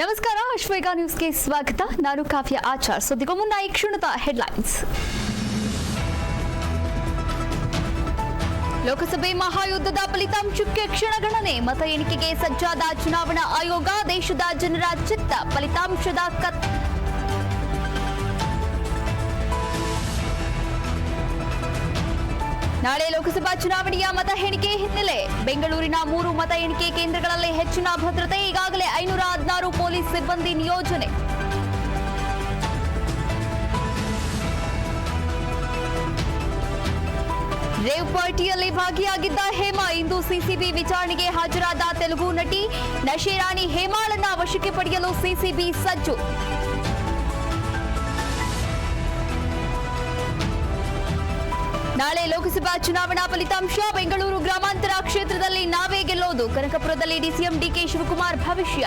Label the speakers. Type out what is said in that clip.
Speaker 1: ನಮಸ್ಕಾರ, ಅಶ್ವೇಗ ನ್ಯೂಸ್ಗೆ ಸ್ವಾಗತ. ನಾನು ಕಾವ್ಯ ಆಚಾರ್. ಸುದ್ದಿಗೂ ಮುನ್ನ ಈ ಕ್ಷಣದ ಹೆಡ್ಲೈನ್ಸ್. ಲೋಕಸಭೆ ಮಹಾಯುದ್ಧದ ಫಲಿತಾಂಶಕ್ಕೆ ಕ್ಷಣಗಣನೆ. ಮತ ಎಣಿಕೆಗೆ ಸಜ್ಜಾದ ಚುನಾವಣಾ ಆಯೋಗ. ದೇಶದ ಜನರ ಚಿತ್ತ ಫಲಿತಾಂಶದ ನಾಳೆ ಲೋಕಸಭಾ ಚುನಾವಣೆಯ ಮತ ಎಣಿಕೆ ಹಿನ್ನೆಲೆ ಬೆಂಗಳೂರಿನ 3 ಮತ ಎಣಿಕೆ ಕೇಂದ್ರಗಳಲ್ಲಿ ಹೆಚ್ಚಿನ ಭದ್ರತೆ. ಈಗಾಗಲೇ 516 ಪೊಲೀಸ್ ಸಿಬ್ಬಂದಿ ನಿಯೋಜನೆ. ರೇವ್ ಪಾರ್ಟಿಯಲ್ಲಿ ಭಾಗಿಯಾಗಿದ್ದ ಹೇಮಾ ಇಂದು ಸಿಸಿಬಿ ವಿಚಾರಣೆಗೆ ಹಾಜರಾದ ತೆಲುಗು ನಟಿ ನಶೇರಾಣಿ ಹೇಮಾಳನ್ನ ವಶಕ್ಕೆ ಪಡೆಯಲು ಸಿಸಿಬಿ ಸಜ್ಜು. ನಾಳೆ ಲೋಕಸಭಾ ಚುನಾವಣಾ ಫಲಿತಾಂಶ. ಬೆಂಗಳೂರು ಗ್ರಾಮಾಂತರ ಕ್ಷೇತ್ರದಲ್ಲಿ ನಾವೇ ಗೆಲ್ಲೋದು. ಕನಕಪುರದಲ್ಲಿ ಡಿಸಿಎಂ ಡಿಕೆ ಶಿವಕುಮಾರ್ ಭವಿಷ್ಯ.